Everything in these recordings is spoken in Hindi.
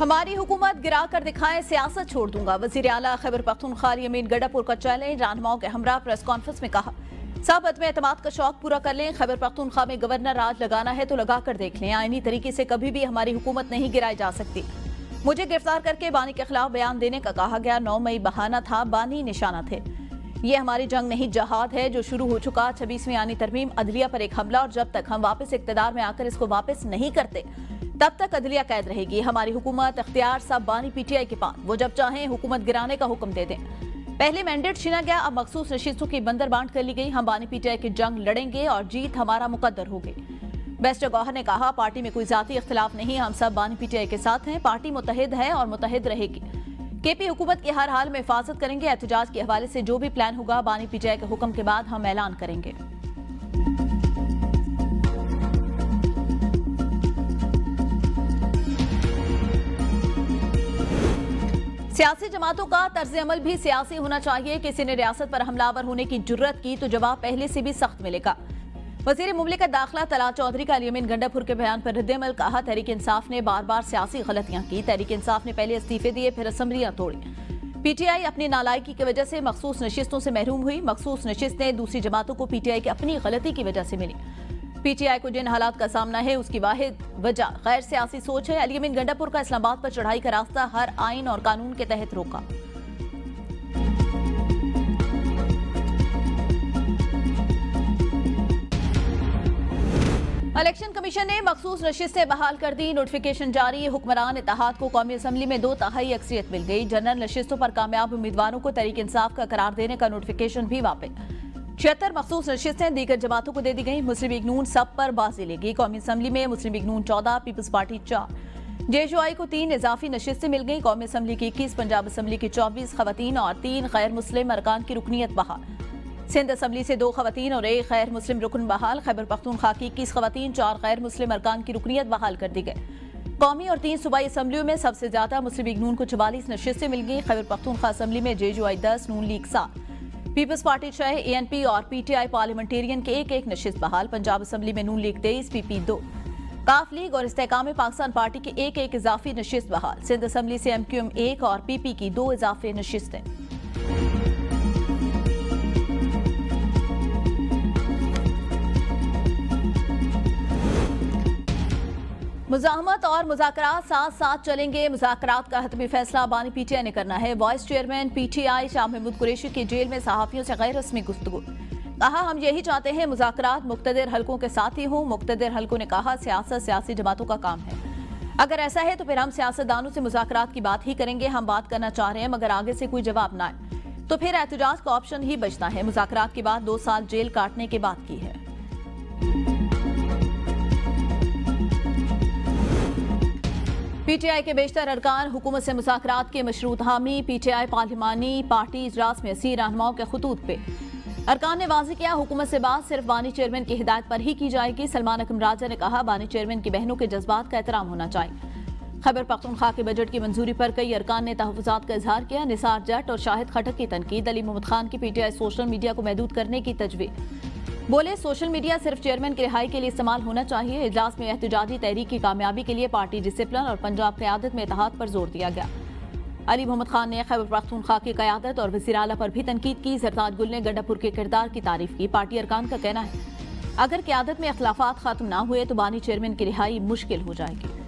हमारी हुकूमत गिरा कर दिखाएं, सियासत छोड़ दूंगा। वजीर आला खैबर पख्तूनख्वा अमीन गंडापुर का चैलेंज रहनुमाओं के हमरा प्रेस कॉन्फ्रेंस में कहा। सब अदम एतमाद का शौक पूरा कर लें। खैबर पख्तूनख्वा में गवर्नर राज लगाना है तो लगा कर देख लें। आईनी तरीके से कभी भी हमारी हुकूमत नहीं गिराई जा सकती। मुझे गिरफ्तार करके बानी के खिलाफ बयान देने का कहा गया। 9 मई बहाना था, बानी निशाना थे। ये हमारी जंग नहीं जहाद है जो शुरू हो चुका। 26वीं आनी तरमीम अदलिया पर एक हमला, और जब तक हम वापस इक्तदार में आकर इसको वापस नहीं करते तब तक अदलिया कैद रहेगी। हमारी हुकूमत अख्तियार सब बानी पीटीआई के पास, वो जब चाहें हुकूमत गिराने का हुक्म दे दें। पहले मैंडेट छीना गया, अब मखसूस नशिस्तों की बंदर बांट कर ली गई। हम बानी पीटीआई की जंग लड़ेंगे और जीत हमारा मुकद्दर होगी। बेस्टर गौहर ने कहा, पार्टी में कोई जाती इख्तिलाफ नहीं, हम सब बानी पीटीआई के साथ हैं। पार्टी मुत्तहिद है और मुत्तहिद रहेगी। केपी हुकूमत की हर हाल में हिफाजत करेंगे। एहतजाज के हवाले से जो भी प्लान होगा बानी पीटीआई के हुक्म के बाद हम ऐलान करेंगे। सियासी जमातों का तर्ज अमल भी सियासी होना चाहिए। किसी ने रियासत पर हमलावर होने की जुर्रत की तो जवाब पहले से भी सख्त मिलेगा। वजीर मुमलिकत दाखिला तलाल चौधरी का अमीन गंडापुर के बयान पर रद्द-ए-अमल। कहा, तहरीक इंसाफ ने बार बार सियासी गलतियां की। तहरीक इंसाफ ने पहले इस्तीफे दिए, फिर असम्बलियां तोड़ी। पीटीआई अपनी नालायकी की वजह से मखसूस नशिस्तों से महरूम हुई। मखसूस नशिस्तें दूसरी जमातों को पीटीआई की अपनी गलती की वजह से मिली। पीटीआई को जिन हालात का सामना है उसकी वाहिद वजह गैर सियासी सोच है। अमीन गंडापुर का इस्लामाबाद पर चढ़ाई का रास्ता हर आइन और कानून के तहत रोका। इलेक्शन कमीशन ने मखसूस नशिस्तें बहाल कर दी। नोटिफिकेशन जारी। हुक्मरान इत्तेहाद को कौमी असम्बली में 2/3 अक्सरियत मिल गई। जनरल नशिस्तों पर कामयाब उम्मीदवारों को तहरीक इंसाफ का करार देने का नोटिफिकेशन भी वापस। 76 मखसूस नशिस्तें दीगर जमातों को दे दी गई। मुस्लिम लीग नून सब पर बाजी लेगी। कौमी असम्बली में मुस्लिम लीग नून 14, पीपल्स पार्टी 4। जेएसयूआई को 3 इजाफी नशिस्तें मिल गई। कौमी असम्बली की 21, पंजाब असम्बली की 24 खवातीन और 3 गैर मुस्लिम अरकान की रुकनीत बहाल। सिंध असम्बली से 2 खवातीन और 1 गैर मुस्लिम रुकन बहाल। खैबर पख्तूनख्वा की 21 खवातीन, 4 गैर मुस्लिम अरकान की रुकनीत बहाल कर दी गई। कौमी और 3 सूबाई असम्बलियों में सबसे ज्यादा मुस्लिम लीग नून को 44 नशिस्तें मिल गई। खैबर पख्तूनख्वा असम्बली में जेएसयूआई 10, नून लीग 7, पीपल्स पार्टी 6, एएनपी और पीटीआई पार्लियामेंटेरियन के 1-1 नशिस्त बहाल। पंजाब असम्बली में नून लीग 23, पीपी 2, काफ लीग और इस्तेहकाम पाकिस्तान पार्टी के 1-1 इजाफी नशिस्त बहाल। सिंध असम्बली से एमक्यूएम 1 और पीपी की 2 इजाफी नशिस्तें। मुज़ाहमत और मुज़ाकरात साथ साथ चलेंगे। मुज़ाकरात का हतमी फैसला बानी पीटीआई ने करना है। Vice chairman PTI Shah Mahmood Qureshi की जेल में सहाफ़ियों से गैर रस्मी गुफ्तगू। कहा, हम यही चाहते हैं मुज़ाकरात मुक़्तदिर हलकों के साथ ही हों। मुक़्तदिर हलकों ने कहा, सियासत सियासी जमातों का काम है। अगर ऐसा है तो फिर हम सियासतदानों से मुज़ाकरात की बात ही करेंगे। हम बात करना चाह रहे हैं मगर आगे से कोई जवाब ना आए तो फिर एहतजाज का ऑप्शन ही बचता है। मुज़ाकरात की बात 2 साल जेल काटने के बाद की है। पीटीआई के बेशतर अरकान हुकूमत से मुज़ाकरात के मशरूत हामी। पीटीआई पार्लिमानी पार्टी इजलास में 80 रहनुमाओं के खतूत पे। अरकान ने वाज़ेह किया, हुकूमत से बात सिर्फ बानी चेयरमैन की हिदायत पर ही की जाएगी। सलमान अकरम राजा ने कहा, बानी चेयरमैन की बहनों के जज्बात का एहतराम होना चाहिए। खैबर पख्तूनख्वा के बजट की मंजूरी पर कई अरकान ने तहफ़्फ़ुज़ात का इजहार किया। निसार जट और शाहिद खटक की तनकीद। अली मोहम्मद खान की पीटीआई सोशल मीडिया को महदूद करने की तजवीज़। बोले, सोशल मीडिया सिर्फ चेयरमैन की रिहाई के लिए इस्तेमाल होना चाहिए। इजलास में एहतजाजी तहरीक की कामयाबी के लिए पार्टी डिसिप्लिन और पंजाब क़यादत में इत्तेहाद पर जोर दिया गया। अली मोहम्मद खान ने खैबर पख्तूनख्वा की क़यादत और वज़ीर आला पर भी तनकीद की। ज़रदाद गुल ने गंडापुर के किरदार की तारीफ की। पार्टी अरकान का कहना है, अगर क़यादत में इख्तिलाफ़ात खत्म ना हुए तो बानी चेयरमैन की रिहाई मुश्किल हो जाएगी।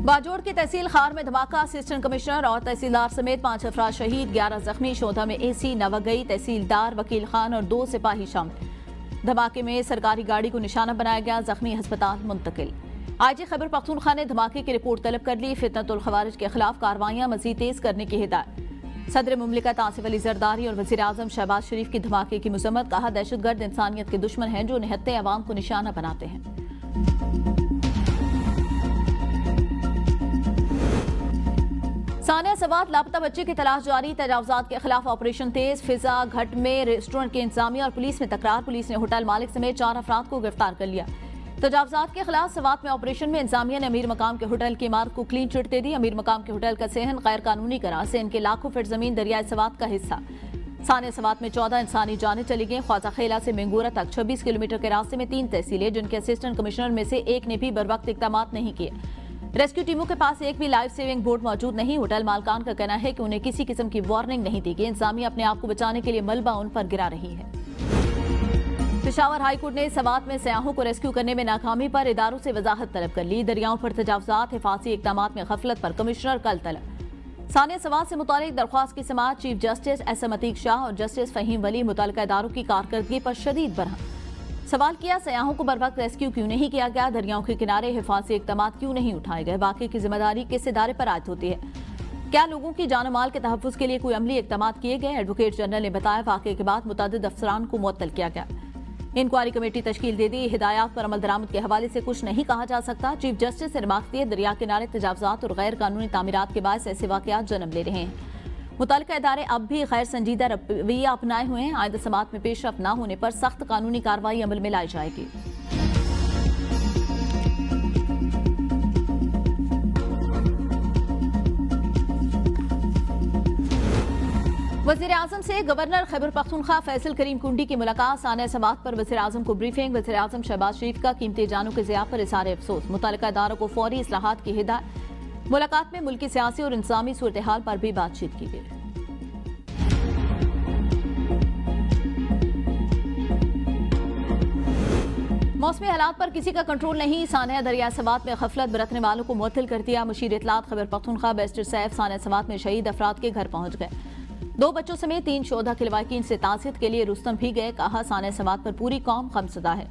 बाजोड़ की तहसील खार में धमाका। असिस्टेंट कमिश्नर और तहसीलदार समेत 5 अफराद शहीद, 11 जख्मी। शोधा में एसी, नवागई तहसीलदार वकील खान और 2 सिपाही शामिल। धमाके में सरकारी गाड़ी को निशाना बनाया गया। जख्मी अस्पताल मुंतकिल। आईजी खैबर पख्तूनख्वा ने धमाके की रिपोर्ट तलब कर ली। फितनतुल खवारिज के खिलाफ कार्रवाइयां मजीद तेज करने की हिदायत। सदर मुमलिकत आसिफ अली जरदारी और वज़ीर आज़म शहबाज शरीफ की धमाके की मज़म्मत। कहा, दहशतगर्द इंसानियत के दुश्मन हैं जो निहत्ते अवाम को निशाना बनाते हैं। सानिया सवात लापता बच्चे की तलाश जारी। तजावुजात के खिलाफ ऑपरेशन तेज। फिजा घाट में रेस्टोरेंट के इंतजामिया और पुलिस में तकरार। पुलिस ने होटल मालिक समेत 4 अफराद को गिरफ्तार कर लिया। तजावुजात के खिलाफ सवात में ऑपरेशन में इंतजामिया ने अमीर मकाम के होटल की इमारत को क्लीन चिट दे दी। अमीर मकाम के होटल का सेहन गैर कानूनी करार से इनके लाखों फीट जमीन दरियाए सवात का हिस्सा। सानिया सवात में 14 इंसानी जानें चली गई। ख्वाजा खेला से मेंगोरा तक 26 किलोमीटर के रास्ते में 3 तहसीलें, जिनके असिस्टेंट कमिश्नर में से एक ने भी बरवक्त इकदाम नहीं किए। रेस्क्यू टीमों के पास एक भी लाइफ सेविंग बोट मौजूद नहीं। होटल मालकान का कहना है कि उन्हें किसी किस्म की वार्निंग नहीं दी गई। इंतजामिया अपने आप को बचाने के लिए मलबा उन पर गिरा रही है। पेशावर हाईकोर्ट ने सवात में सयाहों को रेस्क्यू करने में नाकामी पर इदारों से वजाहत तलब कर ली। दरियाओं पर तजावुजात, हिफाजी इकदाम में गफलत पर कमिश्नर कल तलब। सानिया सवात से मुतालिक दरख्वास्त की समाअत chief justice SM Atiq Shah और जस्टिस फहीम वली मुतल्लिका इदारों की कारकर्दगी पर शदीद बरहम। सवाल किया, सयाहों को बर्वक्त रेस्क्यू क्यों नहीं किया गया? दरियाओं के किनारे हिफाजी इकदाम क्यों नहीं उठाए गए? वाकई की जिम्मेदारी किस इदारे पर आयद होती है? क्या लोगों की जान माल के तहफ़्फ़ुज़ के लिए कोई अमली इकदाम किए गए? एडवोकेट जनरल ने बताया, वाकई के बाद मुतअद्दिद अफसरान को मुअत्तल किया गया। इंक्वायरी कमेटी तश्कील दे दी। हिदायत पर अमल दरामद के हवाले से कुछ नहीं कहा जा सकता। चीफ जस्टिस ने रिमार्क दिए, दरिया किनारे तजावुजात और गैर कानूनी तामीरात के बायस ऐसे वाक़यात जन्म ले रहे हैं। मुतल्लिका इदारे अब भी गैर संजीदा रवैया अपनाए हुए हैं। आइंदा समाअत में पेशरफ न होने पर सख्त कानूनी कार्रवाई अमल में लाई जाएगी। वज़ीर आज़म से गवर्नर खैबर पख्तूनख्वा फैसल करीम कुंडी की मुलाकात। सानिया सवात पर वज़ीर आज़म को ब्रीफिंग। वज़ीर आज़म शहबाज शरीफ का कीमती जानों के ज़िया पर इज़हार अफसोस। मुतल्लिका इदारों को फौरी इस्लाहात की हिदायत। मुलाकात में मुल्की सियासी और इंतज़ामी सूरत हाल पर भी बातचीत की गई। मौसमी हालात पर किसी का कंट्रोल नहीं। सानिया दरिया सवात में गफलत बरतने वालों को मुअत्तल कर दिया। मुशीर इत्तलात खैबर पख्तूनख्वा बैरिस्टर सैफ सानिया सवात में शहीद अफराद के घर पहुंच गए। 2 बच्चों समेत 3 शोधा के लवाकिन से ताज़ियत के लिए रुस्तम भी गए। कहा, सानिया सवात पर पूरी कौम गमज़दा है।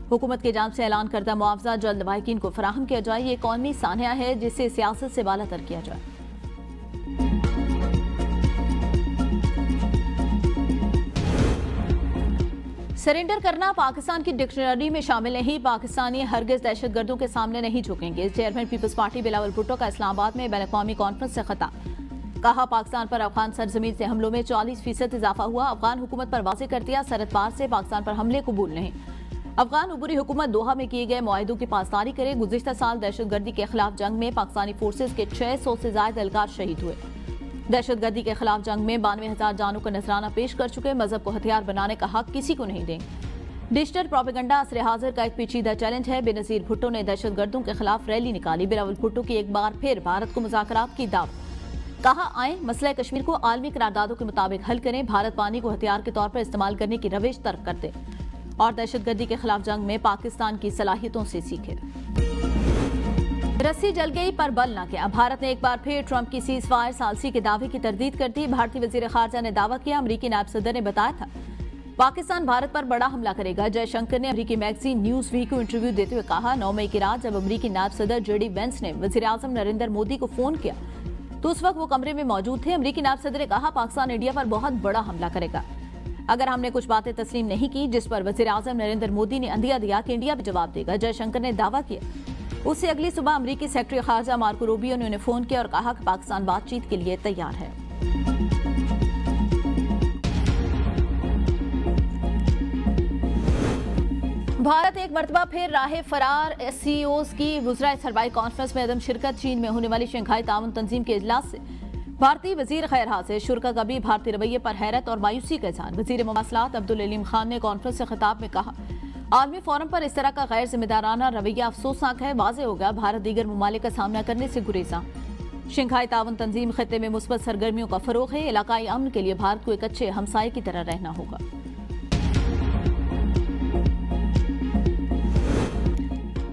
हुकूमत की जानिब से ऐलान करदा मुआवजा जल्द लवाकिन को फराहम किया जाए। ये कौमी सानिया है जिसे सियासत से बालातर किया जाए। सरेंडर करना पाकिस्तान की डिक्शनरी में शामिल नहीं। पाकिस्तानी हरगिज दहशतगर्दों के सामने नहीं झुकेंगे। चेयरमैन पीपल्स पार्टी बिलावल भुट्टो का इस्लामाबाद में बैन-अक़वामी कॉन्फ्रेंस से खिताब। कहा, पाकिस्तान पर अफगान सरजमीन से हमलों में 40% इजाफा हुआ। अफगान हुकूमत पर वाज़ेह कर दिया, सरहद पार से पाकिस्तान पर हमले कबूल नहीं। अफगान उबूरी हुकूमत दोहा में किए गए मुआहिदों की पासदारी करे। गुज़िश्ता साल दहशतगर्दी के खिलाफ जंग में पाकिस्तानी फोर्सेज के 600 से ज्यादा एहलकार शहीद हुए। दहशतगर्दी के खिलाफ जंग में 92,000 जानों का नजराना पेश कर चुके। मजहब को हथियार बनाने का हक किसी को नहीं देंगे। डिजिटल प्रोपेगेंडा असर हाजिर का एक पेचीदा चैलेंज है। बेनज़ीर भुट्टो ने दहशतगर्दों के खिलाफ रैली निकाली। बिलावल भुट्टो की एक बार फिर भारत को मुज़ाकरात की दावत। कहा, आए मसला कश्मीर को आलमी करारदादों के मुताबिक हल करें। भारत पानी को हथियार के तौर पर इस्तेमाल करने की रविश तर्क कर दे और दहशतगर्दी के खिलाफ जंग में पाकिस्तान की सलाहियतों से सीखे। रस्सी जल गई पर बल न गया। भारत ने एक बार फिर ट्रंप की सीज फायर सालसी के दावे की तरदीद कर दी। भारतीय वजीर खारजा ने दावा किया, अमरीकी नायब सदर ने बताया था पाकिस्तान भारत पर बड़ा हमला करेगा। जयशंकर ने अमरीकी मैगजीन न्यूज वीक को इंटरव्यू देते हुए कहा, 9 मई की रात जब अमरीकी नायब सदर जेडी वेंस ने वजीर आजम नरेंद्र मोदी को फोन किया तो उस वक्त वो कमरे में मौजूद थे। अमरीकी नायब सदर ने कहा, पाकिस्तान इंडिया पर बहुत बड़ा हमला करेगा। अगर हमने कुछ बातें तस्लीम नहीं की, जिस पर वजीर आजम नरेंद्र मोदी ने अंदिया दिया कि इंडिया भी जवाब देगा। जयशंकर ने दावा किया। उससे अगली सुबह अमरीकी सेक्रेटरी खारजा मार्को रूबियो ने उन्हें फोन किया और कहा कि पाकिस्तान बातचीत के लिए तैयार है। भारत एक मरतबा फिर राह फरार। सीईओज की वुज़राए सरमाई कॉन्फ्रेंस में अदम शिरकत। चीन में होने वाली शंघाई ताउन तंजीम के इजलास से भारतीय वजीर खैर हासिल। शुरा का भी भारतीय रवैये पर हैरत और मायूसी का इज़हार। वजीर मवासलात अब्दुल अलीम खान ने कॉन्फ्रेंस से खिताब में कहा, आलमी फोरम पर इस तरह का गैर जिम्मेदाराना रवैया अफसोसनाक है। वाज़ेह हो गया भारत दीगर ममालिक का सामना करने से गुरेजा। शंघाई ताउन तंजीम खित्ते में मुस्बत सरगर्मियों का फरोग है। इलाकाई अमन के लिए भारत को एक अच्छे हमसाये की तरह रहना होगा।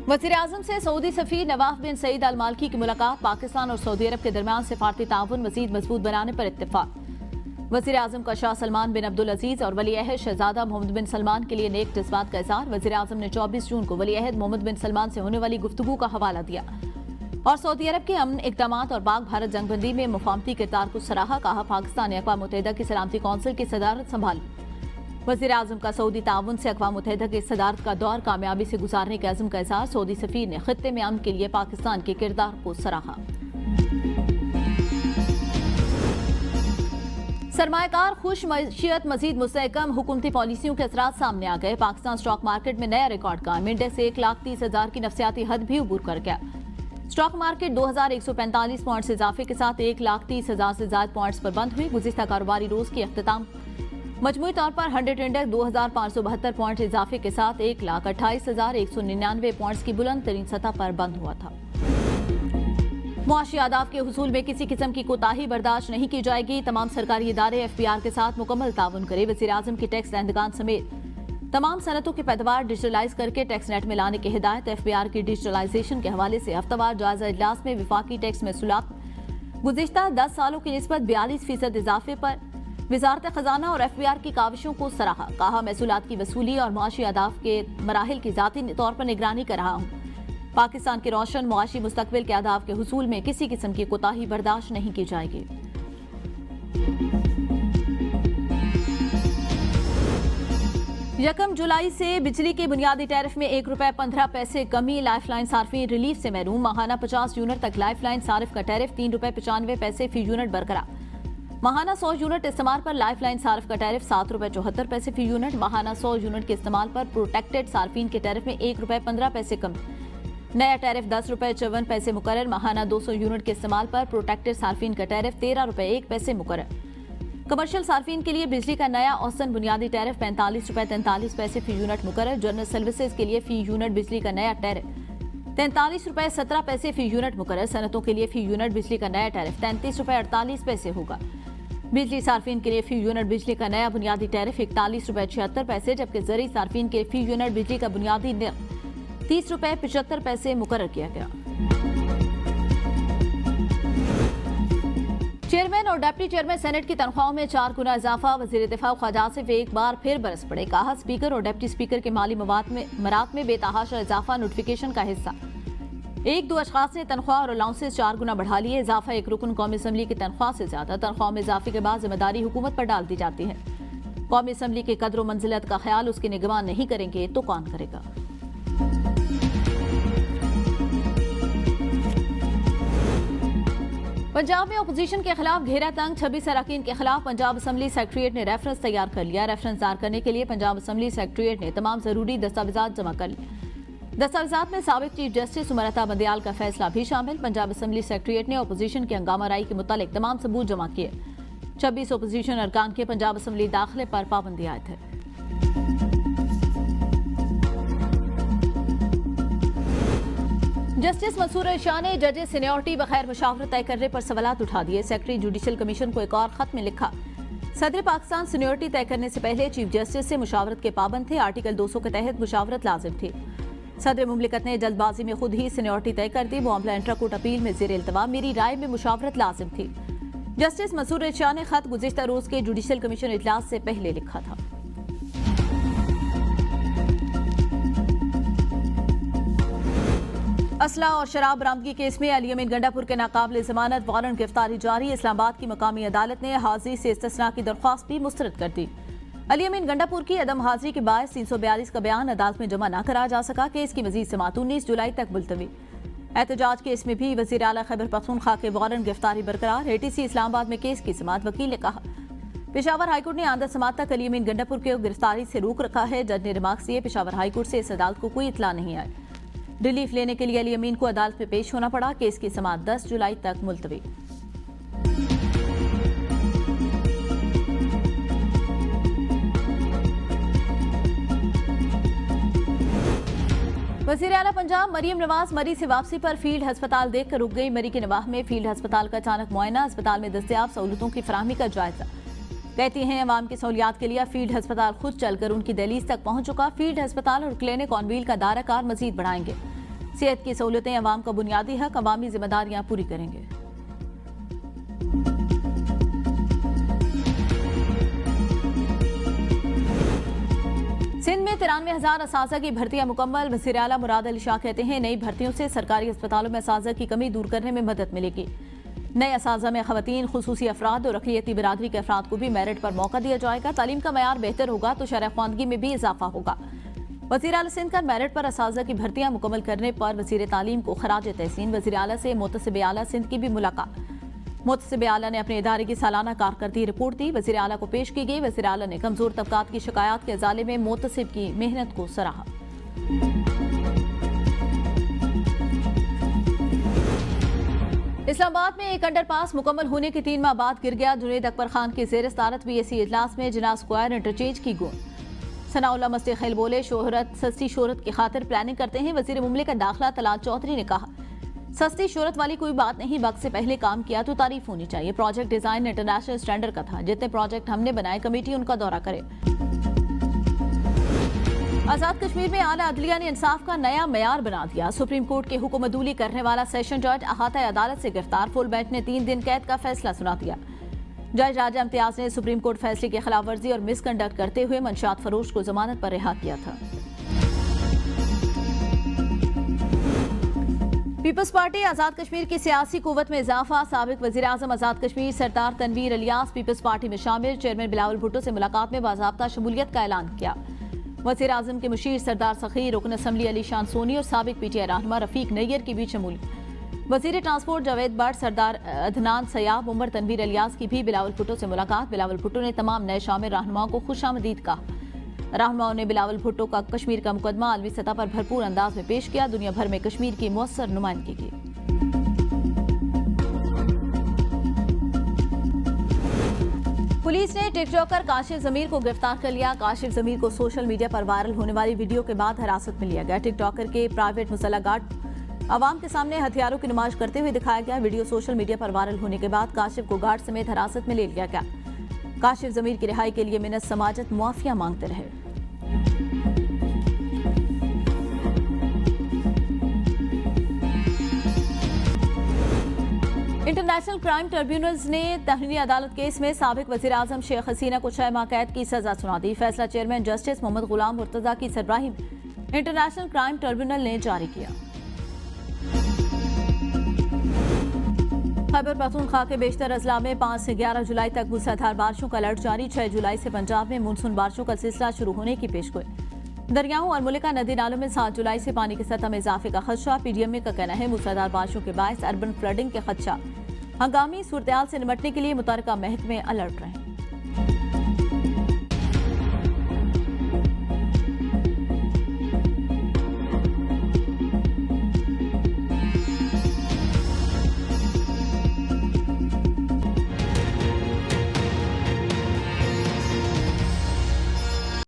वज़ीर आज़म से सऊदी सफ़ीर नवाफ बिन सईद अल मालकी की मुलाकात। पाकिस्तान और सऊदी अरब के दरमियान सिफारती ताउन मज़ीद मजबूत बनाने पर इत्तेफाक। वज़ीर आज़म का शाह सलमान बिन अब्दुल अजीज और वली अहद शहजादा मोहम्मद बिन सलमान के लिए नेक जज्बात का इज़हार। वज़ीर आज़म ने 24 जून को वली अहद मोहम्मद बिन सलमान से होने वाली गुफ्तगू का हवाला दिया और सऊदी अरब के अमन इक़दामात और पाक भारत जंगबंदी में मुफाहमती किरदार को सराहा। कहा, पाकिस्तान ने अक़वाम मुत्तहिदा की सलामती कौंसिल की सदारत संभाली। वज़ीर आज़म का सऊदी ताउन से अक़वाम मुत्तहिदा की सदारत का दौर कामयाबी से गुजारने के अज़्म का इज़हार। सऊदी सफ़ीर ने खित्ते में अमन के लिए पाकिस्तान के किरदार को सराहा। सरमायाकार खुश मईशियत मजीद मुस्तहकम। हुकूमती पॉलिसियों के असरात सामने आ गए। पाकिस्तान स्टॉक मार्केट में नया रिकॉर्ड कायम। इंडेक्स 1,30,000 की नफसियाती हद भी अबूर कर गया। स्टॉक मार्केट 2145 पॉइंट्स इजाफे के साथ 1,30,000 से ज्यादा पॉइंट्स पर बंद हुई। गुज़िश्ता कारोबारी रोज की अख्ताम मजमूई तौर पर 100 इंडेक्स 2572 पॉइंट इजाफे के साथ 1,28,199 पॉइंट्स की बुलंद तरीन सतह पर बंद हुआ था। मुआशी आदाब के हुसूल में किसी किस्म की कोताही बर्दाश्त नहीं की जाएगी। तमाम सरकारी इदारे FBR के साथ मुकम्मल ताउन करे। वज़ीर-ए-आज़म की टैक्स दहंदगान समेत तमाम सनतों की पैदावार डिजिटलाइज करके टैक्स नेट में लाने की हिदायत। FBR की डिजिटलाइजेशन के हवाले से हफ्तावार जायजा इजलास में विफाकी टैक्स महसूलात गुज़िश्ता 10 सालों की निस्बत 42% इजाफे पर वजारत खजाना और FBR की काविशों को सराहा। कहा, महसूलात की वसूली और मुआशी आदाब के मराहिल की जाती तौर पर निगरानी कर रहा हूँ। पाकिस्तान के रोशन मुआशी मुस्तकबिल के आदाब के हुसूल में किसी किस्म की कोताही बर्दाश्त नहीं की जाएगी। यकम जुलाई से बिजली के बुनियादी टैरिफ में ₹1.15 कमी। लाइफलाइन सार्फिन रिलीफ से महरूम। माहाना 50 यूनिट तक लाइफलाइन सारिफ का टैरिफ ₹3.95 फी यूनिट बरकरार। माहाना 100 यूनिट इस्तेमाल पर लाइफलाइन सारिफ का टैरिफ ₹7.74 फी यूनिट। माहाना 100 यूनिट के इस्तेमाल पर प्रोटेक्टेड सार्फिन के टैरिफ में ₹1.15 कम। नया टैरिफ ₹10.54 मुकर्रर। माहाना 200 यूनिट के इस्तेमाल पर प्रोटेक्टेड सार्फिन का टैरिफ ₹13.01 मुकर्रर। कमर्शियल सार्फिन के लिए बिजली का नया औसतन बुनियादी टैरिफ ₹45.43 फी यूनिट मुकर्रर। जनरल सर्विसेज के लिए फी यूनिट बिजली का नया टैरिफ ₹43.17 फी यूनिट मुकर्रर। सनतों के लिए फी यूनिट बिजली का नया टैरिफ ₹33.48 होगा। बिजली सार्फिन के लिए फी यूनिट बिजली का नया बुनियादी टैरिफ ₹41.76, जबकि ज़रूरी सार्फिन के फी यूनिट बिजली का बुनियादी निर्ख ₹30.75 मुकर्रर किया गया। चेयरमैन और डिप्टी चेयरमैन सेनेट की तनख्वाहों में 4 गुना इजाफा। वज़ीर दिफा ख्वाजा आसिफ एक बार फिर बरस पड़े। कहा, स्पीकर और डिप्टी स्पीकर के माली मरात में बेतहाशा इजाफा नोटिफिकेशन का हिस्सा। 1-2 अशखास ने तनख्वाह और अलाउंसेस 4 गुना बढ़ा लिए। इजाफा एक रुकन कौमी असम्बली की तनख्वाह से ज्यादा। तनख्वाह में इजाफे के बाद जिम्मेदारी हुकूमत पर डाल दी जाती है। कौमी असम्बली के कदर मंजिलत का ख्याल उसके निगरान नहीं करेंगे तो कौन करेगा। पंजाब में अपोजिशन के खिलाफ घेरा तंग। 26 अरकान के खिलाफ पंजाब असम्बली सेक्रेटरीट ने रेफरेंस तैयार कर लिया। रेफरेंस दायर करने के लिए पंजाब असम्बली सेक्रेटरीट ने तमाम जरूरी दस्तावेजात जमा कर लिए। दस्तावेजात में साबिक चीफ जस्टिस उमरता बंदियाल का फैसला भी शामिल। पंजाब असम्बली सेक्रेटरीट ने अपोजिशन की हंगामा राई के मुतालिक तमाम सबूत जमा किए। 26 अपोजिशन अरकान के पंजाब असम्बली दाखिले पर पाबंदी आयद है। जस्टिस मंसूर शाह ने जजेस सीनियरिटी बगैर मुशावरत तय करने पर सवालात उठा दिए। सेक्रेटरी जुडिशल कमीशन को एक और खत में लिखा, सदर पाकिस्तान सीनियरिटी तय करने से पहले चीफ जस्टिस से मुशावरत के पाबंद थे। आर्टिकल 200 के तहत मुशावरत लाजिम थी। सदर मुमलिकत ने जल्दबाजी में खुद ही सीनियरिटी तय कर दी। मामला इंट्राकोर्ट अपील में ज़ेर इल्तवा। मेरी राय में मुशावरत लाजिम थी। जस्टिस मंसूर शाह ने खत गुज़िश्ता रोज के जुडिशल कमीशन इजलास से पहले लिखा था। असला और शराब बरामदगी केस में अली अमीन गंडापुर के नाकाबिल जमानत वारंट गिरफ्तारी जारी। इस्लामाबाद की मकामी अदालत ने हाजिरी से इस्तिस्ना की दरख्वास्त भी मुस्तरद कर दी। अली अमीन गंडापुर की अदम हाजिरी के बायस 342 का बयान अदालत में जमा न कराया जा सका। केस की मजीद समाअत 19 जुलाई तक मुलतवी। एहतजाज केस में भी वज़ीर आला खैबर पख्तूनख्वा के वारंट गिरफ्तारी बरकरार। ATC इस्लामाबाद में केस की समाअत। वकील ने कहा, पेशावर हाईकोर्ट ने आंदा समाअत तक अली अमीन गंडापुर को गिरफ्तारी से रोक रखा है। जज ने रिमार्क्स दिए, पेशावर हाईकोर्ट से इस अदालत को कोई इतला नहीं आई। रिलीफ लेने के लिए अली अमीन को अदालत में पेश होना पड़ा। केस की समाअत 10 जुलाई तक मुलतवी। वज़ीर आला पंजाब मरियम नवाज मरी से वापसी पर फील्ड अस्पताल देखकर रुक गई। मरी के नवाह में फील्ड अस्पताल का अचानक मुआयना। अस्पताल में दस्तयाब सहूलतों की फराहमी का जायजा। कहती हैं, अवाम की सहूलियात के लिए फील्ड अस्पताल खुद चलकर उनकी दहलीज तक पहुंच चुका। फील्ड अस्पताल और क्लिनिक ऑन व्हील का दायरा कार मजीद बढ़ाएंगे। सेहत की सहूलतें अवाम का बुनियादी हक, अवामी जिम्मेदारियां पूरी करेंगे। सिंध में 93,000 असाजा की भर्तियां मुकम्मल। वज़ीर आला मुराद अली शाह कहते हैं, नई भर्तियों से सरकारी अस्पतालों में असाजा की कमी दूर करने में मदद मिलेगी। नए असाजा में खवातीन, खुसूसी अफराद और अक़लियती बिरादरी के अफराद को भी मेरिट पर मौका दिया जाएगा। तालीम का मयार बेहतर होगा तो शरह ख्वानगी में भी इजाफा होगा। वज़ीर आला सिंध का मेरिट पर असाजा की भर्तियां मुकम्मल करने पर वज़ीर तालीम को खराज तहसीन। वज़ीर आला से मोतसिब आला सिंध की भी मुलाकात। मोतसिब आला ने अपने इदारे की सालाना कारकर्दगी रिपोर्ट दी। वज़ीर आला को पेश की गई। वज़ीर आला ने कमजोर तबकात की शिकायत के अजाले में मोतसिब की मेहनत को सराहा। इस्लामाबाद में एक अंडरपास मुकम्मल होने के 3 माह बाद गिर गया। जुनेद अकबर खान की ज़ेर सदारत बीएसी इजलास में जिना स्क्वायर इंटरचेंज की गूंज। सनाउल्लाह मस्तिखैल बोले, सस्ती शोहरत की खातिर प्लानिंग करते हैं। वजीर मुमलिकत दाखिला तलाल चौधरी ने कहा, सस्ती शोहरत वाली कोई बात नहीं, वक्त से पहले काम किया तो तारीफ होनी चाहिए। प्रोजेक्ट डिजाइन इंटरनेशनल स्टैंडर्ड का था। जितने प्रोजेक्ट हमने बनाए कमेटी उनका दौरा करे। आजाद कश्मीर में आला अदलिया ने इंसाफ का नया मयार बना दिया। सुप्रीम कोर्ट के हुक्म अदूली करने वाला सेशन जज अहाता अदालत से गिरफ्तार। फुल बेंच ने 3 दिन कैद का फैसला सुना दिया। जज राजा इम्तियाज ने सुप्रीम कोर्ट फैसले की खिलाफ वर्जी और मिसकंडक्ट करते हुए मंशियात फरोश को जमानत पर रिहा किया था। पीपल्स पार्टी आजाद कश्मीर की सियासी कुव्वत में इजाफा। साबिक वजीर आजम आजाद कश्मीर सरदार तनवीर इलियास पीपल्स पार्टी में शामिल। चेयरमैन बिलावल भुट्टो से मुलाकात में बाज़ाब्ता शमूलियत का ऐलान किया। वज़ीर आज़म के मुशीर सरदार सखी, रुकन असम्बली अली शान सोनी और साबिक पीटीआई रहनुमा रफीक नैयर की भी शमूलियत। वज़ीर ट्रांसपोर्ट जावेद भट्ट, सरदार अदनान सयाब, उमर तनवीर इलियास की भी बिलावल भुट्टो से मुलाकात। बिलावल भुट्टो ने तमाम नए शामिल रहनुमाओं को खुशामदीद कहा। रहनुमाओं ने बिलावल भुट्टो का कश्मीर का मुकदमा आलमी सतह पर भरपूर अंदाज में पेश किया। दुनिया भर में कश्मीर की मौसर नुमाइंदगी की। पुलिस ने टिकटॉकर काशिफ जमीर को गिरफ्तार कर लिया। काशिफ जमीर को सोशल मीडिया पर वायरल होने वाली वीडियो के बाद हिरासत में लिया गया। टिकटॉकर के प्राइवेट मुसल्ला गार्ड आवाम के सामने हथियारों की नुमाइश करते हुए दिखाया गया। वीडियो सोशल मीडिया पर वायरल होने के बाद काशिफ को गार्ड समेत हिरासत में ले लिया गया। काशिफ जमीर की रिहाई के लिए मिन्नत समाजत मुआफिया मांगते रहे। इंटरनेशनल क्राइम ट्रिब्यूनल्स ने तहरीरी अदालत केस में साबिक वज़ीर आज़म शेख हसीना को 6 माह कैद की सजा सुना दी। फैसला चेयरमैन जस्टिस मोहम्मद गुलाम मुर्तजा की सरबराही में इंटरनेशनल क्राइम ट्रिब्यूनल ने जारी किया। खैबर पख्तूनख्वा के बेशतर अजला में 5 से 11 जुलाई तक मूसलाधार बारिशों का अलर्ट जारी। 6 जुलाई से पंजाब में मानसून बारिशों का सिलसिला शुरू होने की पेशगोई। दरियाओं और मुल्का नदी नालों में 7 जुलाई से पानी की सतह में इजाफे का खदशा। पीडीएमए का कहना है मूसलाधार बारिशों के बायस अर्बन फ्लडिंग के खदशा। हंगामी सूरत हाल से निपटने के लिए मुतल्लिका महकमे अलर्ट रहे।